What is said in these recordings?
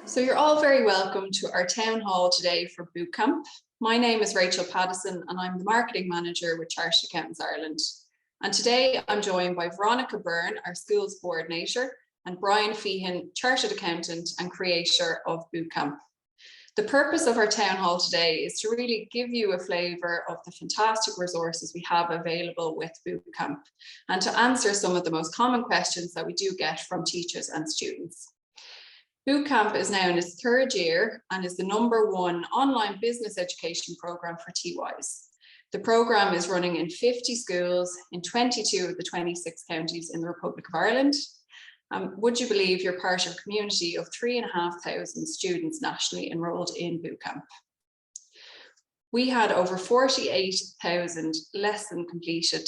So you're all very welcome to our town hall today for Bootcamp. My name is Rachel Paddison and I'm the Marketing Manager with Chartered Accountants Ireland. And today I'm joined by Veronica Byrne, our Schools Coordinator, and Brian Feehan, Chartered Accountant and Creator of Bootcamp. The purpose of our town hall today is to really give you a flavour of the fantastic resources we have available with Bootcamp and to answer some of the most common questions that we do get from teachers and students. Bootcamp is now in its third year and is the #1 online business education programme for TYs. The programme is running in 50 schools in 22 of the 26 counties in the Republic of Ireland. Would you believe you're part of a community of 3,500 students nationally enrolled in Bootcamp? We had over 48,000 lessons completed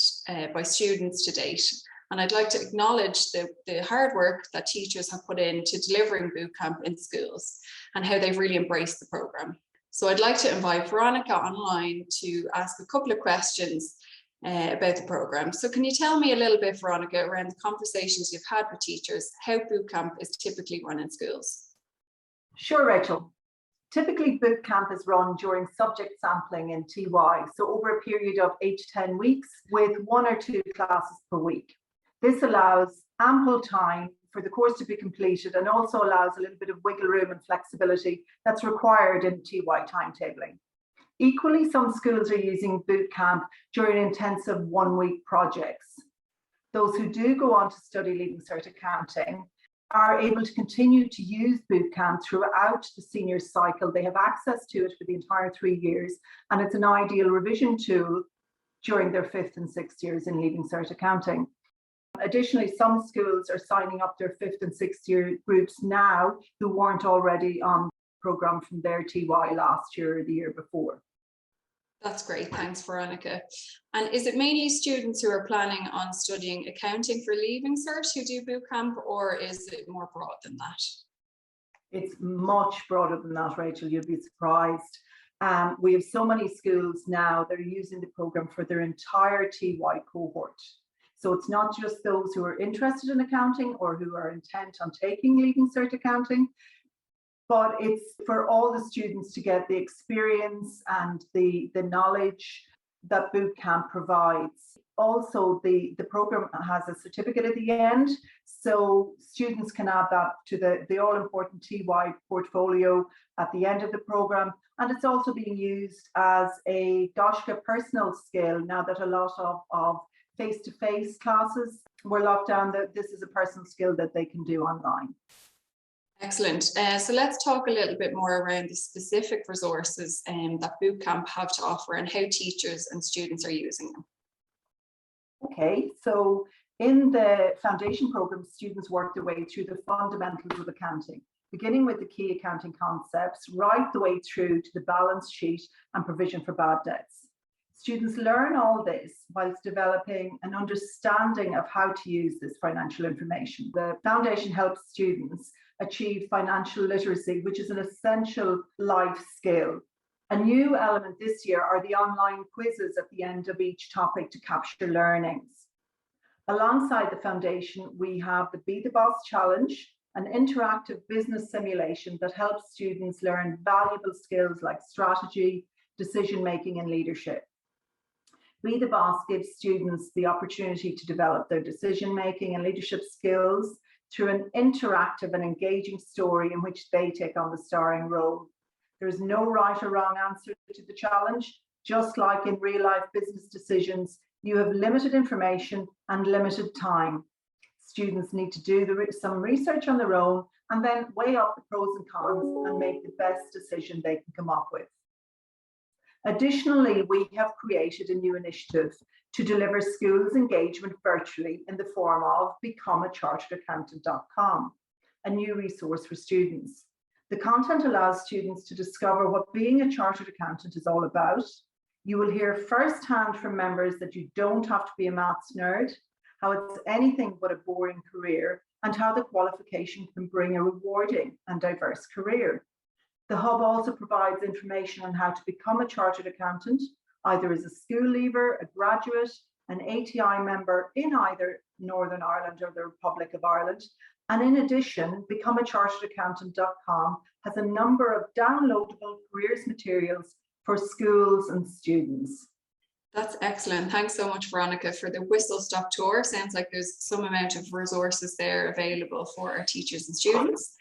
by students to date. And I'd like to acknowledge the hard work that teachers have put into delivering Bootcamp in schools and how they've really embraced the programme. So I'd like to invite Veronica online to ask a couple of questions about the programme. So can you tell me a little bit, Veronica, around the conversations you've had with teachers, how Bootcamp is typically run in schools? Sure, Rachel. Typically, Bootcamp is run during subject sampling in TY, so over a period of 8 to 10 weeks with 1 or 2 classes per week. This allows ample time for the course to be completed and also allows a little bit of wiggle room and flexibility that's required in TY timetabling. Equally, some schools are using Bootcamp during intensive 1-week projects. Those who do go on to study Leaving Cert Accounting are able to continue to use Bootcamp throughout the senior cycle. They have access to it for the entire 3 years, and it's an ideal revision tool during their 5th and 6th years in Leaving Cert Accounting. Additionally, some schools are signing up their 5th and 6th year groups now who weren't already on the programme from their TY last year or the year before. That's great, thanks Veronica. And is it mainly students who are planning on studying accounting for Leaving Cert who do Bootcamp, or is it more broad than that? It's much broader than that, Rachel, you'll be surprised. We have so many schools now that are using the programme for their entire TY cohort. So it's not just those who are interested in accounting or who are intent on taking Leaving Cert Accounting, but it's for all the students to get the experience and the knowledge that Bootcamp provides. Also, the program has a certificate at the end, so students can add that to the all-important TY portfolio at the end of the program. And it's also being used as a Doshka personal skill now that a lot of face-to-face classes were locked down. That this is a personal skill that they can do online. Excellent. So let's talk a little bit more around the specific resources that Bootcamp have to offer and how teachers and students are using them. Okay, so in the foundation program, students work their way through the fundamentals of accounting, beginning with the key accounting concepts, right the way through to the balance sheet and provision for bad debts. Students learn all this whilst developing an understanding of how to use this financial information. The foundation helps students achieve financial literacy, which is an essential life skill. A new element this year are the online quizzes at the end of each topic to capture learnings. Alongside the foundation, we have the Be the Boss Challenge, an interactive business simulation that helps students learn valuable skills like strategy, decision-making, and leadership. Be the Boss gives students the opportunity to develop their decision-making and leadership skills through an interactive and engaging story in which they take on the starring role. There is no right or wrong answer to the challenge. Just like in real-life business decisions, you have limited information and limited time. Students need to do some research on their own and then weigh up the pros and cons and make the best decision they can come up with. Additionally, we have created a new initiative to deliver schools engagement virtually in the form of becomeacharteredaccountant.com, a new resource for students. The content allows students to discover what being a chartered accountant is all about. You will hear firsthand from members that you don't have to be a maths nerd, how it's anything but a boring career, and how the qualification can bring a rewarding and diverse career. The Hub also provides information on how to become a chartered accountant, either as a school leaver, a graduate, an ATI member in either Northern Ireland or the Republic of Ireland. And in addition, becomeacharteredaccountant.com has a number of downloadable careers materials for schools and students. That's excellent. Thanks so much, Veronica, for the whistle-stop tour. Sounds like there's some amount of resources there available for our teachers and students.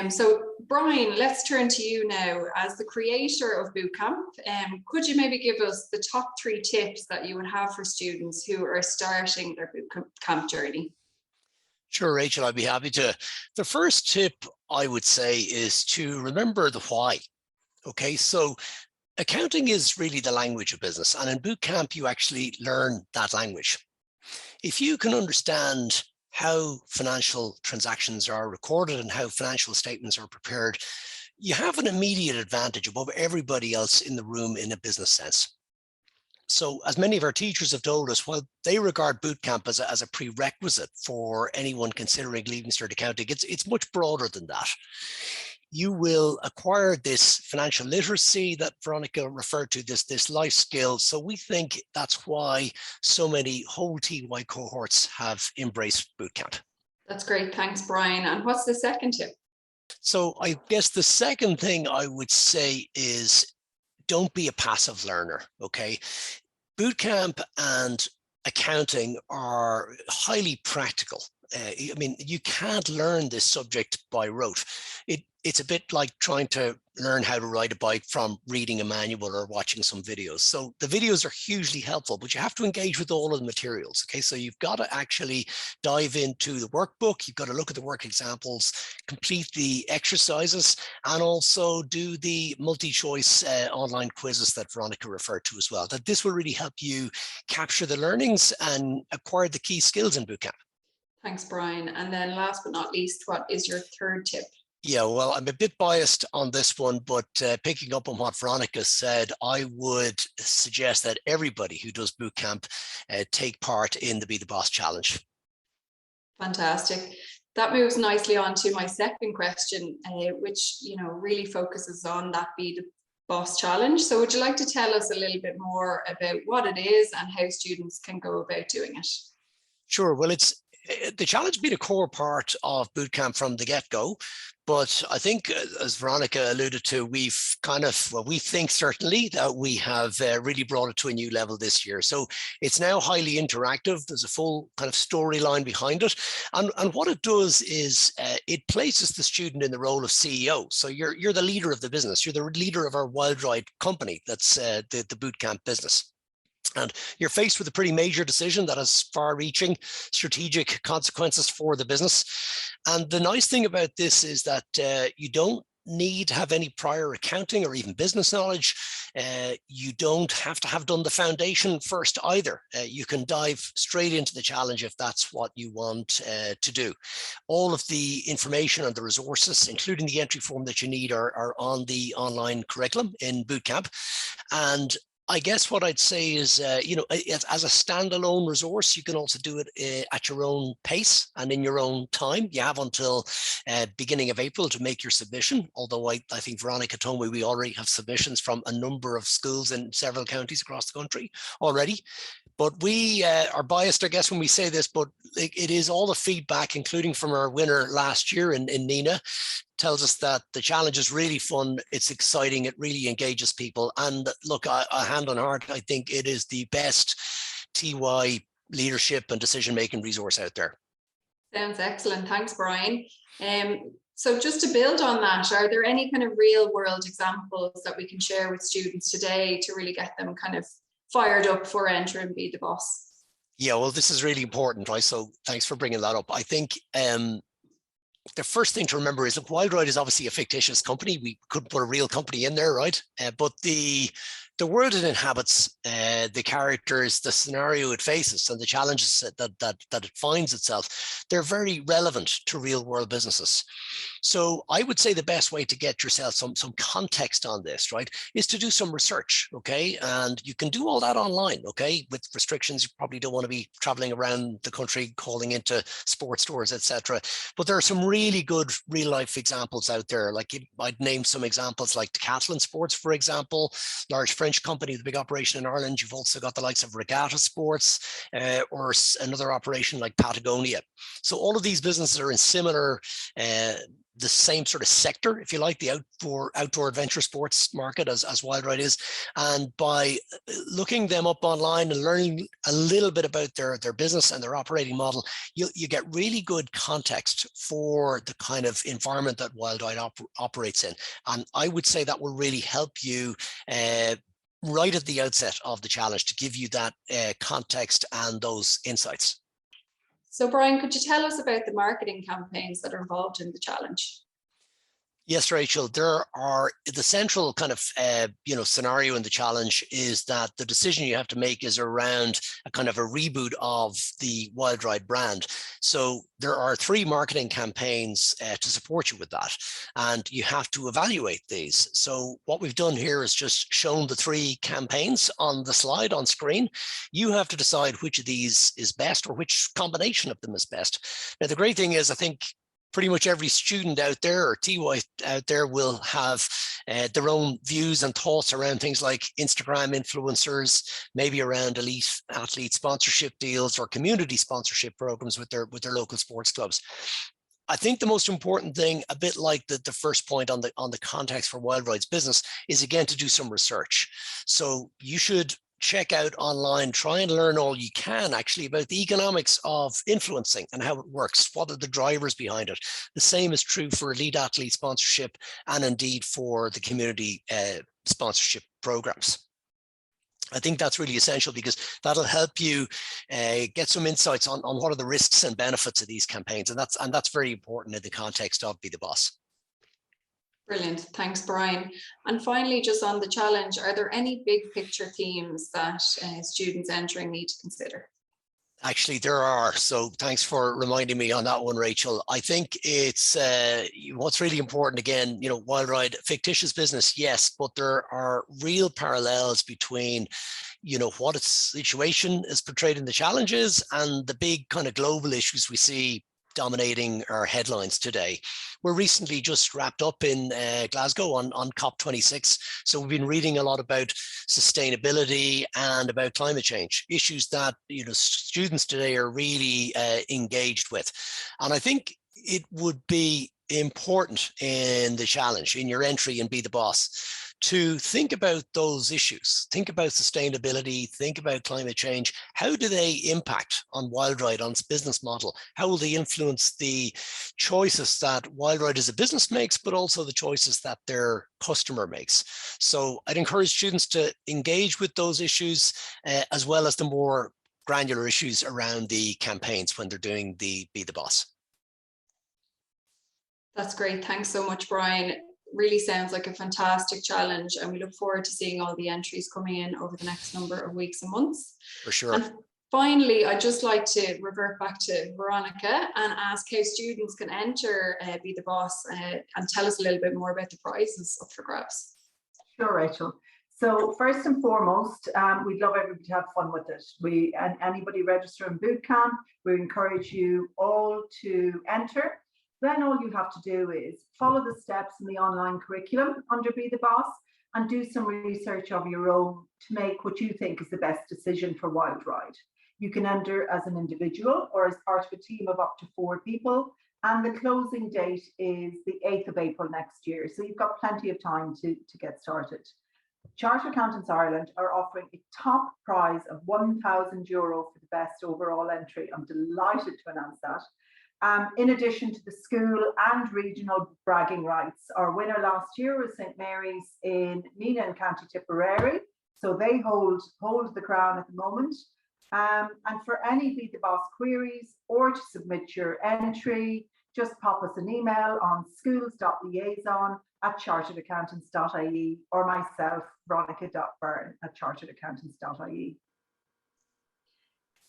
So Brian, let's turn to you now. As the creator of Bootcamp, could you maybe give us the top 3 tips that you would have for students who are starting their Bootcamp journey? Sure, Rachel, I'd be happy to. The first tip I would say is to remember the why. Okay, so accounting is really the language of business, and in Bootcamp you actually learn that language. If you can understand how financial transactions are recorded and how financial statements are prepared, you have an immediate advantage above everybody else in the room in a business sense. So as many of our teachers have told us, while they regard Bootcamp as a prerequisite for anyone considering leaving Cert Accounting, it's much broader than that. You will acquire this financial literacy that Veronica referred to, this life skill. So we think that's why so many whole TY cohorts have embraced Bootcamp. That's great. Thanks, Brian. And what's the second tip? So I guess the second thing I would say is don't be a passive learner, okay? Bootcamp and accounting are highly practical. I mean, you can't learn this subject by rote. It's a bit like trying to learn how to ride a bike from reading a manual or watching some videos. So the videos are hugely helpful, but you have to engage with all of the materials. Okay, so you've got to actually dive into the workbook. You've got to look at the work examples, complete the exercises, and also do the multi-choice online quizzes that Veronica referred to as well. That this will really help you capture the learnings and acquire the key skills in Bootcamp. Thanks, Brian. And then last but not least, what is your third tip? Yeah, well, I'm a bit biased on this one, but picking up on what Veronica said, I would suggest that everybody who does Bootcamp take part in the Be the Boss Challenge. Fantastic. That moves nicely on to my second question, which really focuses on that Be the Boss Challenge. So would you like to tell us a little bit more about what it is and how students can go about doing it? Sure. Well, the challenge been a core part of Bootcamp from the get-go, but I think, as Veronica alluded to, we think certainly that we have really brought it to a new level this year. So it's now highly interactive. There's a full kind of storyline behind it. And what it does is it places the student in the role of CEO. So you're the leader of the business. You're the leader of our wild ride company. That's the Bootcamp business. And you're faced with a pretty major decision that has far-reaching strategic consequences for the business. And the nice thing about this is that you don't need to have any prior accounting or even business knowledge. You don't have to have done the foundation first either. You can dive straight into the challenge if that's what you want to do. All of the information and the resources, including the entry form that you need, are on the online curriculum in Bootcamp. And I guess what I'd say is, as a standalone resource, you can also do it at your own pace and in your own time. You have until beginning of April to make your submission, although I think Veronica told me we already have submissions from a number of schools in several counties across the country already. But we are biased, I guess, when we say this, but it is all the feedback, including from our winner last year in Nina, tells us that the challenge is really fun. It's exciting. It really engages people. And look, hand on heart, I think it is the best TY leadership and decision-making resource out there. Sounds excellent. Thanks, Brian. So just to build on that, are there any kind of real world examples that we can share with students today to really get them kind of fired up for entering Be the Boss? Yeah, well, this is really important, right? So thanks for bringing that up. I think the first thing to remember is that Wild Ride is obviously a fictitious company. We couldn't put a real company in there, right? But the world it inhabits, the characters, the scenario it faces, and the challenges that it finds itself, they're very relevant to real world businesses. So I would say the best way to get yourself some context on this, right, is to do some research, okay? And you can do all that online, okay? With restrictions, you probably don't want to be traveling around the country calling into sports stores, etc. But there are some really good real life examples out there. Like I'd name some examples like Decathlon Sports, for example, large French company with a big operation in Ireland. You've also got the likes of Regatta Sports or another operation like Patagonia. So all of these businesses are in similar, the same sort of sector, if you like, the outdoor adventure sports market as Wildride is. And by looking them up online and learning a little bit about their business and their operating model, you get really good context for the kind of environment that Wildride operates in. And I would say that will really help you right at the outset of the challenge to give you that context and those insights. So Brian, could you tell us about the marketing campaigns that are involved in the challenge? Yes, Rachel, there are the central kind of, scenario in the challenge is that the decision you have to make is around a kind of a reboot of the Wildride brand. So there are 3 marketing campaigns to support you with that, and you have to evaluate these. So what we've done here is just shown the 3 campaigns on the slide on screen. You have to decide which of these is best or which combination of them is best. Now, the great thing is, I think, pretty much every student out there or TY out there will have their own views and thoughts around things like Instagram influencers, maybe around elite athlete sponsorship deals or community sponsorship programs with their local sports clubs. I think the most important thing, a bit like the first point on the context for Wildride's business, is again to do some research. So you should check out online, try and learn all you can actually about the economics of influencing and how it works. What are the drivers behind it? The same is true for elite athlete sponsorship and indeed for the community sponsorship programs. I think that's really essential because that'll help you get some insights on what are the risks and benefits of these campaigns. And that's very important in the context of Be the Boss. Brilliant. Thanks, Brian. And finally, just on the challenge, are there any big picture themes that students entering need to consider? Actually, there are. So thanks for reminding me on that one, Rachel. I think it's what's really important, again, Wildride, fictitious business, yes, but there are real parallels between, what its situation is portrayed in the challenges and the big kind of global issues we see dominating our headlines today. We're recently just wrapped up in Glasgow on COP26. So we've been reading a lot about sustainability and about climate change, issues that students today are really engaged with. And I think it would be important in the challenge, in your entry and Be the Boss, to think about those issues, think about sustainability, think about climate change. How do they impact on Wildride, on its business model? How will they influence the choices that Wildride as a business makes, but also the choices that their customer makes? So I'd encourage students to engage with those issues as well as the more granular issues around the campaigns when they're doing the Be the Boss. That's great. Thanks so much, Brian. Really sounds like a fantastic challenge, and we look forward to seeing all the entries coming in over the next number of weeks and months. For sure. And finally, I'd just like to revert back to Veronica and ask how students can enter Be the Boss and tell us a little bit more about the prizes up for grabs. Sure, Rachel. So first and foremost, we'd love everybody to have fun with it. And anybody register in Bootcamp, we encourage you all to enter. Then all you have to do is follow the steps in the online curriculum under Be the Boss and do some research of your own to make what you think is the best decision for Wildride. You can enter as an individual or as part of a team of up to 4 people. And the closing date is the 8th of April next year. So you've got plenty of time to get started. Chartered Accountants Ireland are offering a top prize of €1,000 for the best overall entry. I'm delighted to announce that. In addition to the school and regional bragging rights. Our winner last year was St Mary's in Nina in County Tipperary. So they hold the crown at the moment. And for any Be the Boss queries or to submit your entry, just pop us an email on schools.liaison@charteredaccountants.ie or myself, veronica.byrne@charteredaccountants.ie.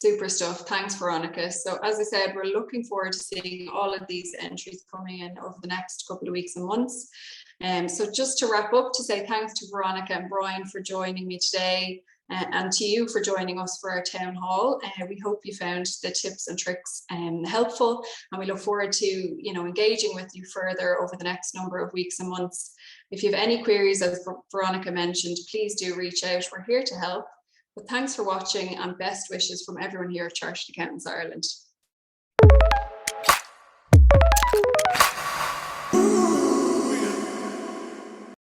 Super stuff. Thanks, Veronica. So as I said, we're looking forward to seeing all of these entries coming in over the next couple of weeks and months. So just to wrap up, to say thanks to Veronica and Brian for joining me today. and to you for joining us for our town hall. We hope you found the tips and tricks helpful, and we look forward to engaging with you further over the next number of weeks and months. If you have any queries, as Veronica mentioned, please do reach out. We're here to help. But thanks for watching, and best wishes from everyone here at Chartered Accountants Ireland.